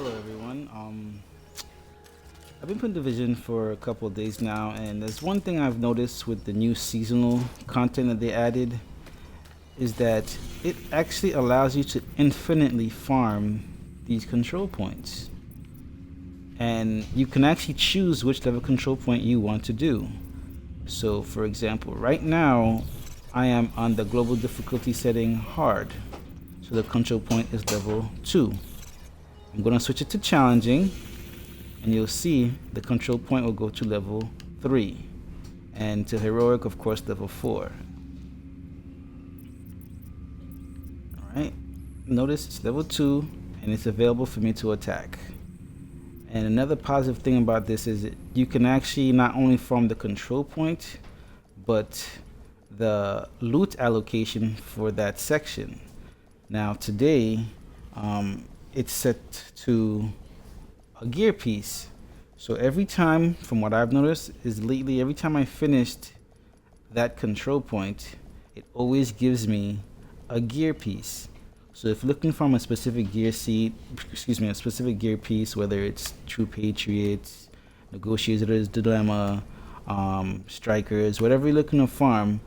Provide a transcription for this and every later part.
Hello everyone. I've been playing Division for a couple of days now, and there's one thing I've noticed with the new seasonal content that they added is that it actually allows you to infinitely farm these control points. And you can actually choose which level control point you want to do. So for example, right now I am on the global difficulty setting hard. So the control point is level 2. I'm going to switch it to challenging, and you'll see the control point will go to level 3, and to heroic, of course, level 4. Alright, notice it's level 2 and it's available for me to attack. And another positive thing about this is that you can actually not only farm the control point, but the loot allocation for that section. Now today, it's set to a gear piece. So every time, from what I've noticed, is lately every time I finished that control point, it always gives me a gear piece. So if looking from a specific gear seat, excuse me, a specific gear piece, whether it's True Patriots, Negotiator's Dilemma, Strikers, whatever you're looking to farm,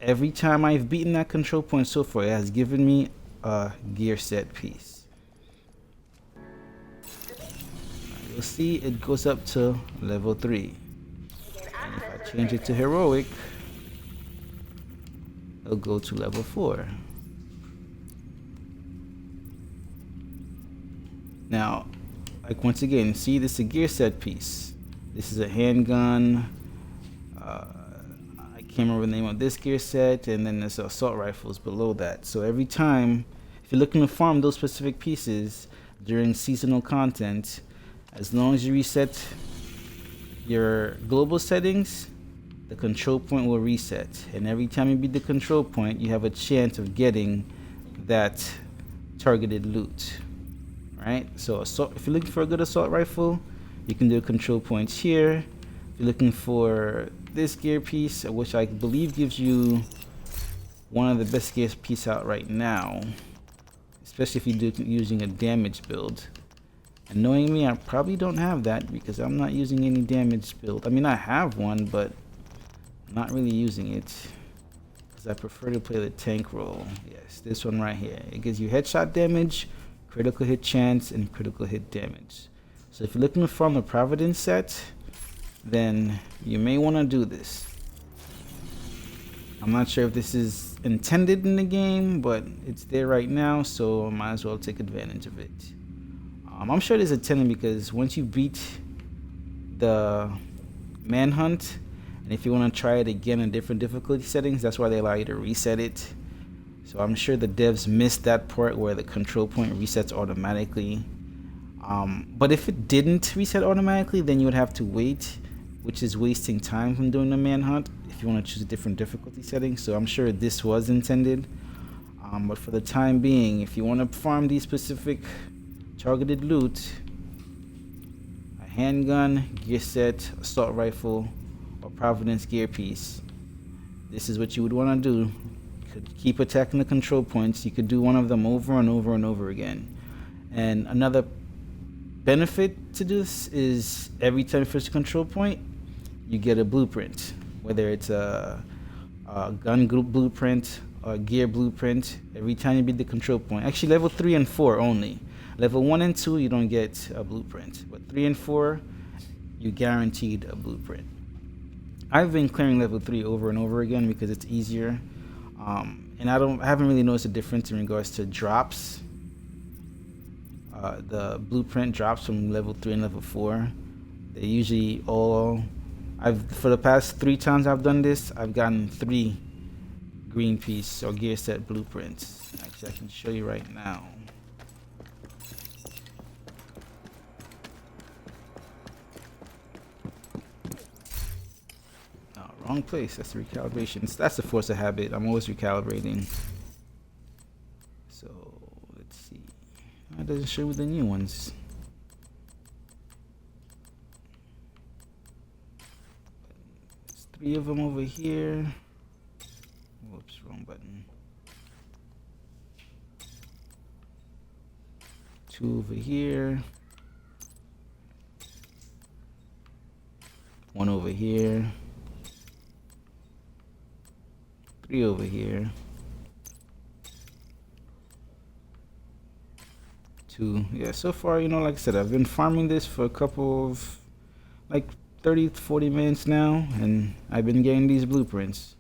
every time I've beaten that control point so far, it has given me a gear set piece. You'll see it goes up to level 3. And if I change it to heroic, it'll go to level 4. Now, like once again, see this is a gear set piece. This is a handgun. I can't remember the name of this gear set, and then there's assault rifles below that. So every time, if you're looking to farm those specific pieces during seasonal content, as long as you reset your global settings, the control point will reset. And every time you beat the control point, you have a chance of getting that targeted loot. Right? So if you're looking for a good assault rifle, you can do control points here. If you're looking for this gear piece, which I believe gives you one of the best gear piece out right now, especially if you're using a damage build. And knowing me, I probably don't have that because I'm not using any damage build. I mean, I have one, but I'm not really using it because I prefer to play the tank role. Yes, this one right here. It gives you headshot damage, critical hit chance, and critical hit damage. So if you're looking to farm the Providence set, then you may want to do this. I'm not sure if this is intended in the game, but it's there right now, so I might as well take advantage of it. I'm sure it is intended because once you beat the manhunt, and if you want to try it again in different difficulty settings, that's why they allow you to reset it. So I'm sure the devs missed that part where the control point resets automatically. But if it didn't reset automatically, then you would have to wait, which is wasting time from doing the manhunt if you want to choose a different difficulty setting. So I'm sure this was intended. But for the time being, if you want to farm these specific targeted loot, a handgun, gear set, assault rifle, or Providence gear piece, this is what you would want to do. You could keep attacking the control points. You could do one of them over and over and over again. And another benefit to this is every time you finish a control point, you get a blueprint, whether it's a gun group blueprint or gear blueprint. Every time you beat the control point, actually level 3 and 4 only. Level 1 and 2, you don't get a blueprint, but 3 and 4, you guaranteed a blueprint. I've been clearing level 3 over and over again because it's easier, and I haven't really noticed a difference in regards to drops. The blueprint drops from level 3 and level 4. They usually all, for the past 3 times I've done this, I've gotten 3 green piece or gear set blueprints. Actually, I can show you right now. Wrong place. That's the recalibration. That's the force of habit. I'm always recalibrating. So let's see. It doesn't show me the new ones. There's 3 of them over here. Whoops, wrong button. 2 over here. here, 3 over here, 2. Yeah, so far, you know, like I said, I've been farming this for a couple of like 30 to 40 minutes now, and I've been getting these blueprints.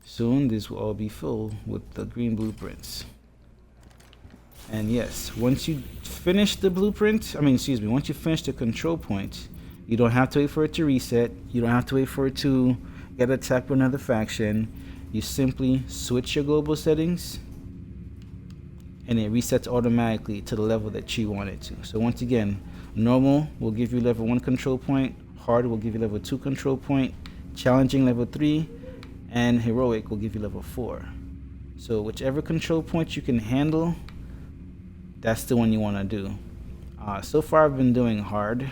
Soon this will all be full with the green blueprints. And yes, once you finish the blueprint, once you finish the control point, you don't have to wait for it to reset. You don't have to wait for it to get attacked by another faction. You simply switch your global settings and it resets automatically to the level that you want it to. So once again, normal will give you level 1 control point, hard will give you level 2 control point, challenging level 3, and heroic will give you level 4. So whichever control point you can handle, that's the one you want to do. So far I've been doing hard,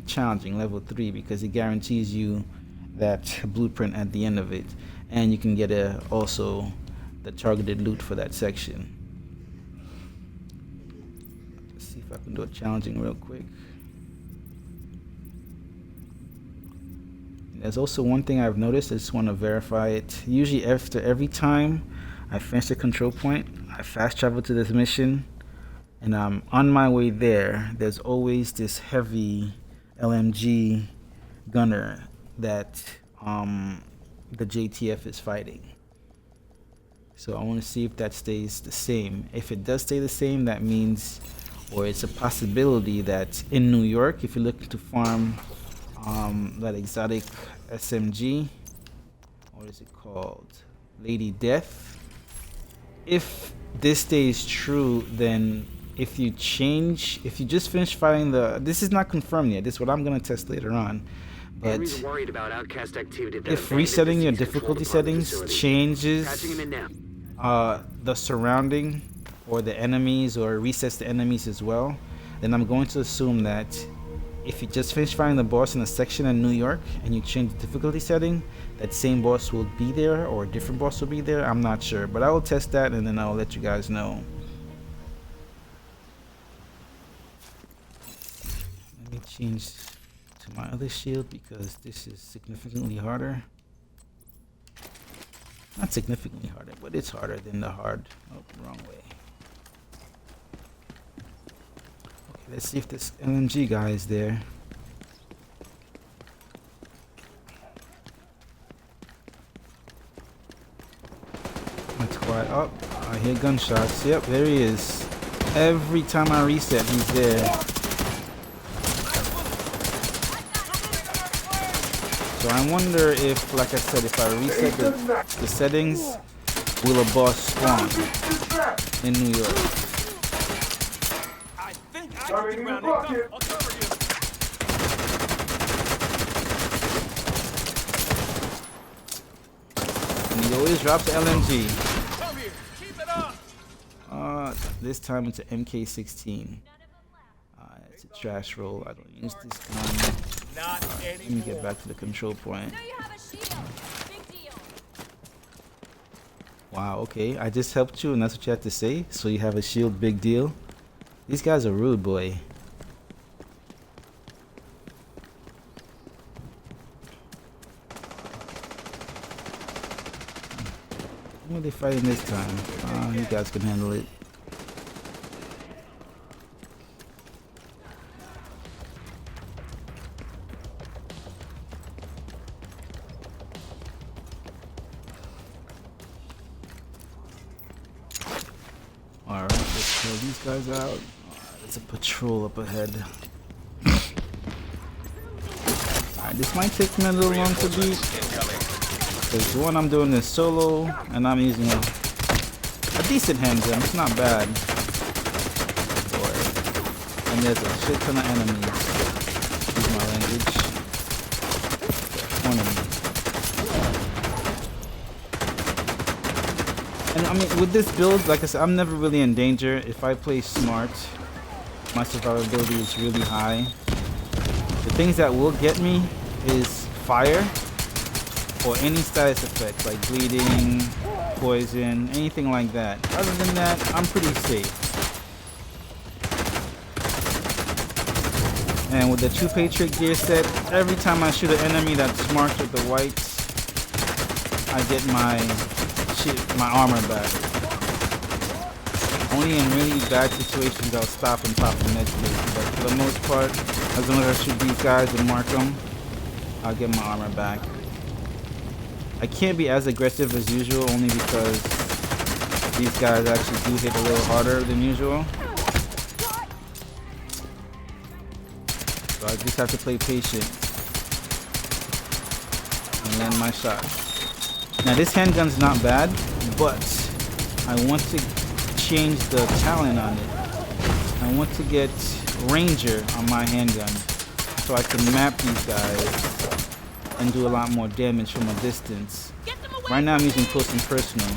challenging level 3, because it guarantees you that blueprint at the end of it, and you can get also the targeted loot for that section. Let's see if I can do a challenging real quick. There's also one thing I've noticed. I just want to verify it. Usually after every time I finish the control point, I fast travel to this mission, and on my way there, there's always this heavy LMG gunner that the JTF is fighting. So I want to see if that stays the same. If it does stay the same, that means, or it's a possibility that in New York, if you're looking to farm that exotic SMG, what is it called? Lady Death. If this stays true, then if you just finish fighting this is not confirmed yet. This is what I'm gonna test later on. But worried about outcast activity if resetting your difficulty settings changes the surrounding or the enemies, or resets the enemies as well, then I'm going to assume that if you just finish fighting the boss in a section in New York and you change the difficulty setting, that same boss will be there, or a different boss will be there. I'm not sure, but I will test that and then I'll let you guys know. Let me change to my other shield because this is significantly harder. Not significantly harder, but it's harder than the hard. Oh, wrong way. Okay, let's see if this LMG guy is there. That's quiet. Oh, I hear gunshots. Yep, there he is. Every time I reset, he's there. So I wonder if, like I said, if I reset the settings, will a boss spawn in New York? I think I can get around it. I'll cover you. And he always drops the LMG. Come here. Keep it up. This time it's an MK16. It's a trash roll. I don't use this gun. Let me get back to the control point. Now you have a shield. Big deal. Wow, okay. I just helped you and that's what you had to say? So you have a shield, big deal? These guys are rude, boy. What are they fighting this time? You guys can handle it. Alright, let's kill these guys out. Alright, there's a patrol up ahead. Alright, this might take me a little long to beat. Because the one I'm doing is solo, and I'm using a decent handgun. It's not bad. Boy. And there's a shit ton of enemies. Excuse my language. One enemy. And I mean, with this build, like I said, I'm never really in danger. If I play smart, my survivability is really high. The things that will get me is fire, or any status effect like bleeding, poison, anything like that. Other than that, I'm pretty safe. And with the 2 Patriot gear set, every time I shoot an enemy that's marked with the white, I get my armor back. Only in really bad situations I'll stop and pop a medkit, but for the most part, as long as I shoot these guys and mark them, I'll get my armor back. I can't be as aggressive as usual, only because these guys actually do hit a little harder than usual. So I just have to play patient and land my shot. Now this handgun's not bad, but I want to change the talent on it. I want to get Ranger on my handgun so I can map these guys and do a lot more damage from a distance. Right now I'm using close and personal,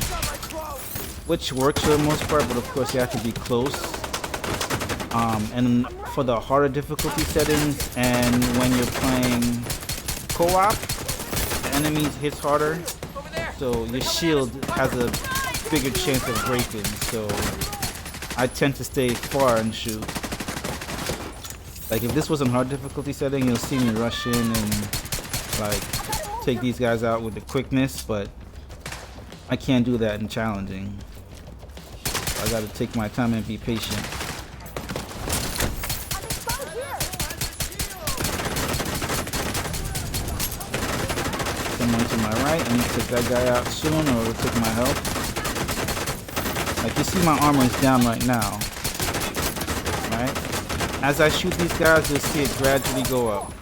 which works for the most part, but of course you have to be close. And for the harder difficulty settings and when you're playing co-op, the enemies hits harder, so your shield has a bigger chance of breaking, so I tend to stay far and shoot. Like if this was on hard difficulty setting, you'll see me rush in and like take these guys out with the quickness, but I can't do that in challenging. I gotta take my time and be patient. Someone to my right, I need to take that guy out soon or it'll take my health. Like you see my armor is down right now, right? As I shoot these guys, you'll see it gradually go up.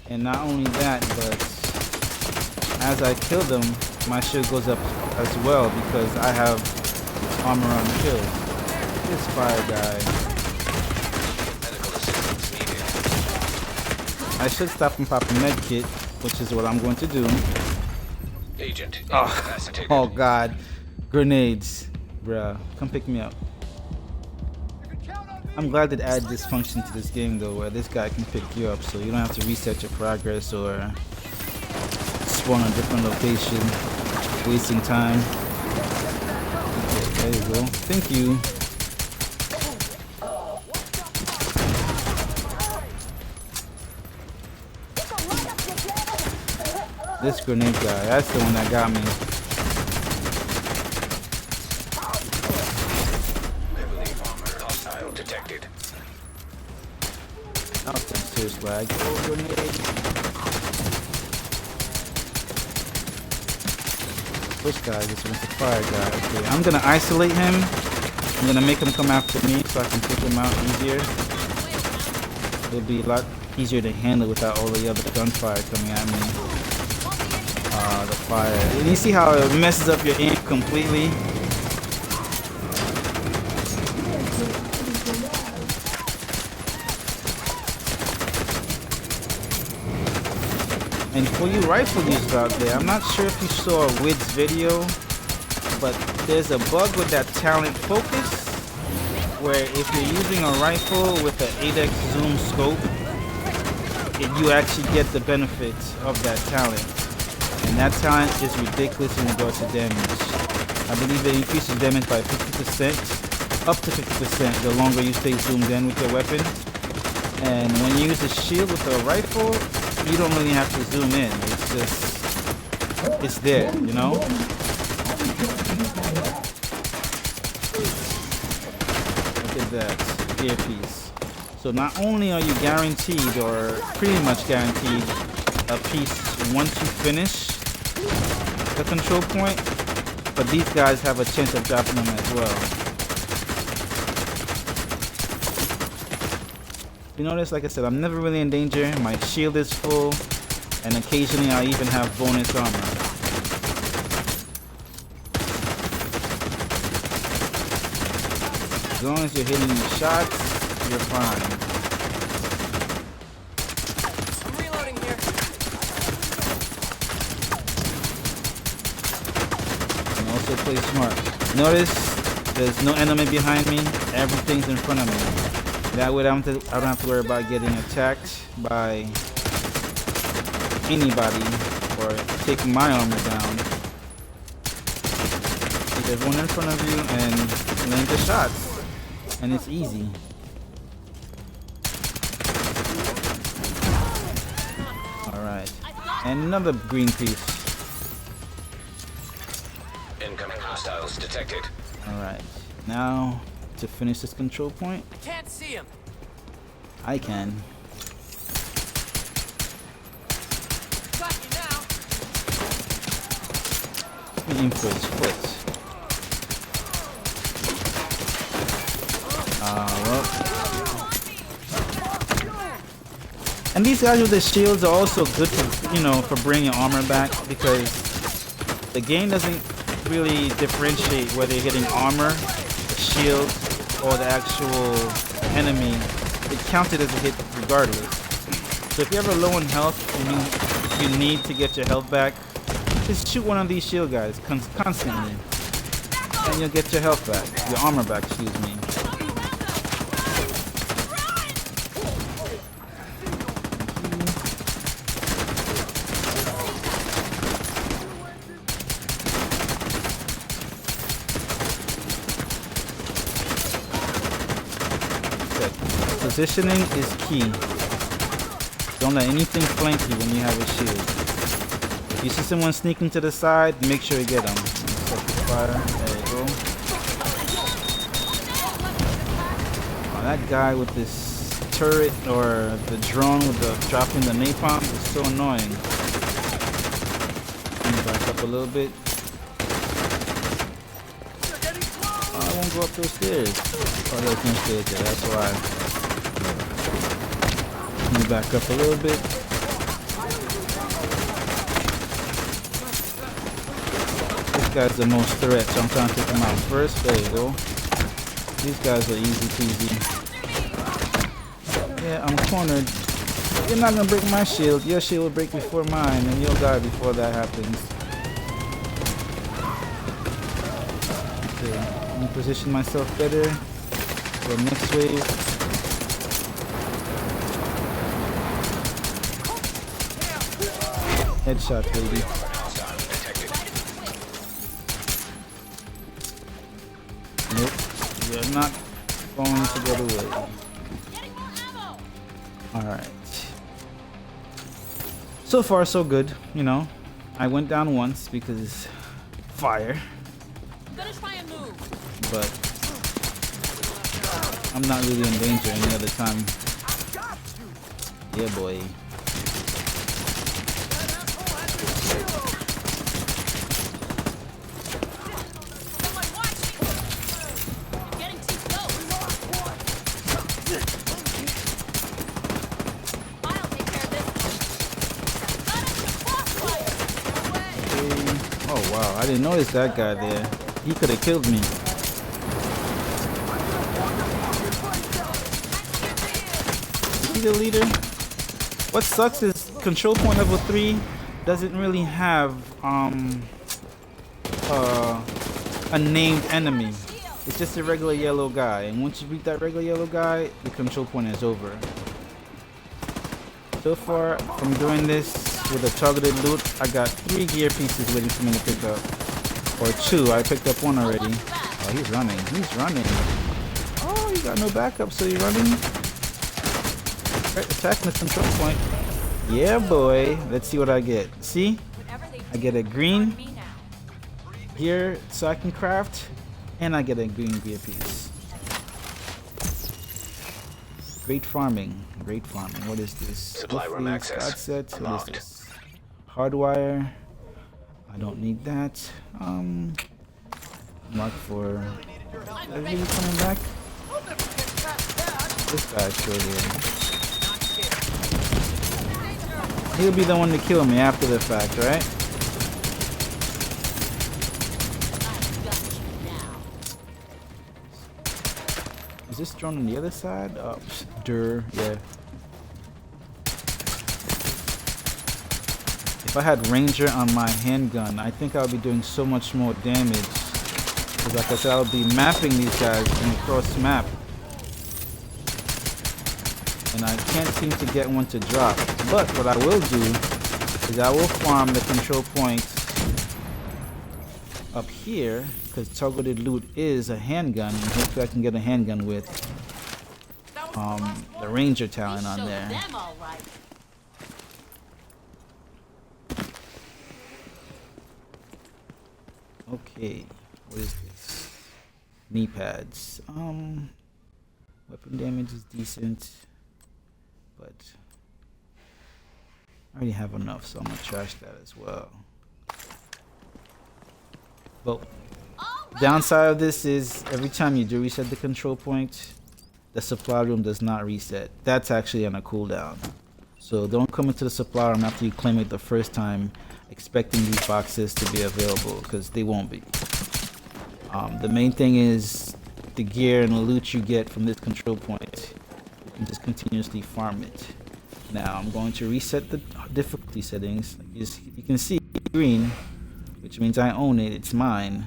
And not only that, but as I kill them, my shield goes up as well because I have armor on kill. This fire guy. I should stop and pop a med kit, which is what I'm going to do. Agent. Oh god. Grenades. Bruh. Come pick me up. I'm glad that added this function to this game though, where this guy can pick you up so you don't have to reset your progress or spawn a different location, wasting time. Okay, there you go. Thank you. This grenade guy, that's the one that got me. Hostile detected. That was some serious lag. Oh, grenade. Which guy? This one's the fire guy. Okay, I'm gonna isolate him. I'm gonna make him come after me so I can take him out easier. It'll be a lot easier to handle without all the other gunfire coming at me. The fire. And you see how it messes up your aim completely? And for you rifle users out there, I'm not sure if you saw Wid's video, but there's a bug with that talent focus, where if you're using a rifle with an 8x zoom scope, you actually get the benefit of that talent. And that talent is ridiculous in regards to damage. I believe it increases damage by 50%, up to 50% the longer you stay zoomed in with your weapon. And when you use a shield with a rifle, you don't really have to zoom in. It's just, it's there, you know? Look at that, earpiece. So not only are you guaranteed, or pretty much guaranteed, a piece once you finish the control point, but these guys have a chance of dropping them as well. You notice, like I said, I'm never really in danger. My shield is full, and occasionally I even have bonus armor. As long as you're hitting your shots, you're fine. I'm reloading here. And also play smart. Notice there's no enemy behind me. Everything's in front of me. That way I don't have to worry about getting attacked by anybody or taking my armor down. See, everyone in front of you and land the shots. And it's easy. Alright. And another green piece. Incoming hostiles detected. Alright. Now, to finish this control point, I can't see him. I can. Got you now. Let me aim for his foot. Well. And these guys with the shields are also good for, you know, for bringing your armor back, because the game doesn't really differentiate whether you're getting armor, the shield, or the actual enemy. It counted as a hit regardless. So if you're ever low in health and you need to get your health back, just shoot one of these shield guys constantly, and you'll get your health back, your armor back, excuse me. Positioning is key. Don't let anything flank you when you have a shield. If you see someone sneaking to the side, make sure you get them. Fire. There you go. Oh, that guy with this turret or the drone with the dropping the napalm is so annoying. Let me back up a little bit. Oh, I won't go up those stairs. Oh, there's no stairs there. That's why. Let me back up a little bit. This guy's the most threat, so I'm trying to take him out first. There you go. These guys are easy peasy. Yeah, I'm cornered. You're not gonna break my shield. Your shield will break before mine, and you'll die before that happens. Okay, let me position myself better for the next wave. Headshot, baby. Nope, you're not going to get away. Alright. So far, so good. You know, I went down once because fire. I'm gonna try and move. But I'm not really in danger any other time. Yeah, boy. Oh wow, I didn't notice that guy there. He could have killed me. Is he the leader? What sucks is control point level 3 doesn't really have a named enemy. It's just a regular yellow guy, and once you beat that regular yellow guy, the control point is over. So far, from doing this with a targeted loot, I got 3 gear pieces waiting for me to pick up. Or 2, I picked up 1 already. Oh, he's running. He's running. Oh, you got no backup, so you're running. Right, attacking the control point. Yeah, boy. Let's see what I get. See? I get a green here so I can craft, and I get a green gear piece. Great farming. Great farming. What is this? Supply room access. Set. What Unlocked. is this? Hardwire. I don't need that. Mark for. Are you coming back? This guy's still here. He'll be the one to kill me after the fact, right? Is this drone on the other side? Oh, yeah. If I had Ranger on my handgun, I think I would be doing so much more damage. Because like I said, I would be mapping these guys in the cross map. And I can't seem to get one to drop. But what I will do is I will farm the control points up here because targeted loot is a handgun, and hopefully I can get a handgun with the Ranger talent on Show there. them all right. Okay, what is this? Knee pads. Weapon damage is decent, but I already have enough, so I'm gonna trash that as well. But downside of this is every time you do reset the control point, the supply room does not reset. That's actually on a cooldown. So don't come into the supply room after you claim it the first time expecting these boxes to be available, because they won't be. The main thing is the gear and the loot you get from this control point. You can just continuously farm it. Now I'm going to reset the difficulty settings. You can see green, which means I own it, it's mine.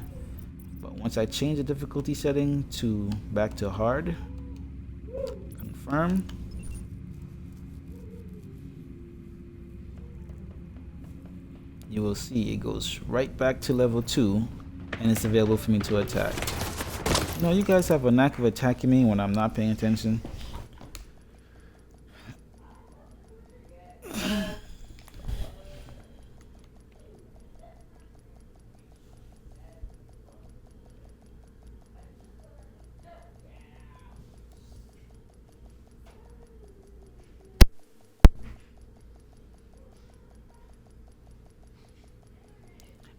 But once I change the difficulty setting to back to hard, confirm. You will see it goes right back to level 2 and it's available for me to attack. You know, you guys have a knack of attacking me when I'm not paying attention.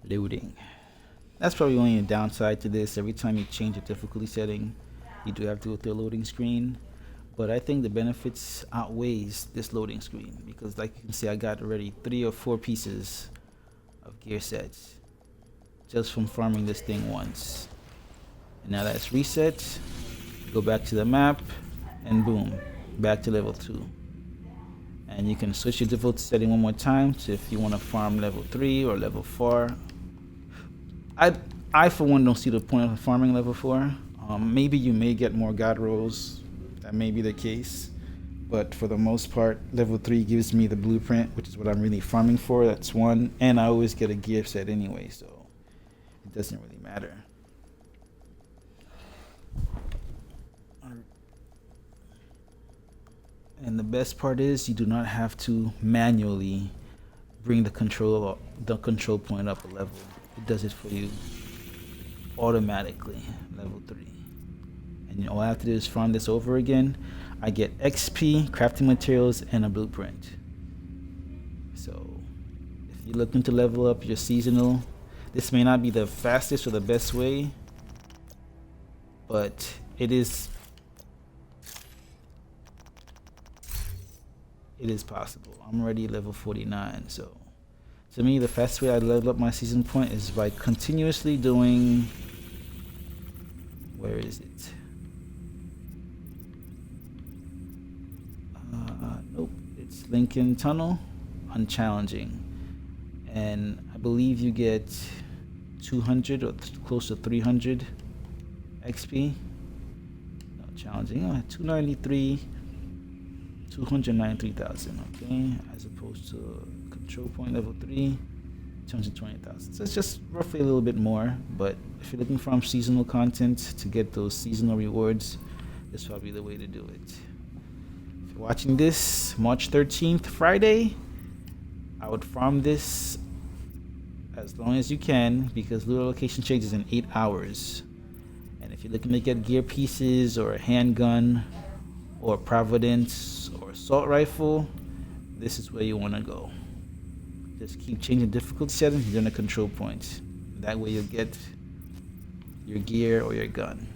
Loading. That's probably only a downside to this. Every time you change the difficulty setting, you do have to go through a loading screen. But I think the benefits outweighs this loading screen, because like you can see, I got already 3 or 4 pieces of gear sets just from farming this thing once. And now that's reset, go back to the map, and boom, back to level 2. And you can switch your difficulty setting one more time to if you want to farm level 3 or level 4. I for one don't see the point of farming level 4. Maybe you may get more god rolls, that may be the case, but for the most part level 3 gives me the blueprint, which is what I'm really farming for. That's one, and I always get a gear set anyway, so it doesn't really matter. And the best part is you do not have to manually bring the control point up a level. It does it for you automatically, level 3. And all I have to do is farm this over again. I get XP, crafting materials, and a blueprint. So if you're looking to level up your seasonal, this may not be the fastest or the best way, but it is possible. I'm already level 49, so to me the fastest way I level up my season point is by continuously doing, where is it? Nope, it's Lincoln Tunnel on challenging, and I believe you get 200 or close to 300 XP. No, challenging, 293, 293,000, okay, as opposed to control point level 3, 220,000. So it's just roughly a little bit more, but if you're looking for seasonal content to get those seasonal rewards, this is probably the way to do it. If you're watching this March 13th, Friday, I would farm this as long as you can, because loot allocation changes in 8 hours. And if you're looking to get gear pieces or a handgun or Providence or assault rifle, this is where you want to go. Just keep changing difficulty settings during the control points. That way you'll get your gear or your gun.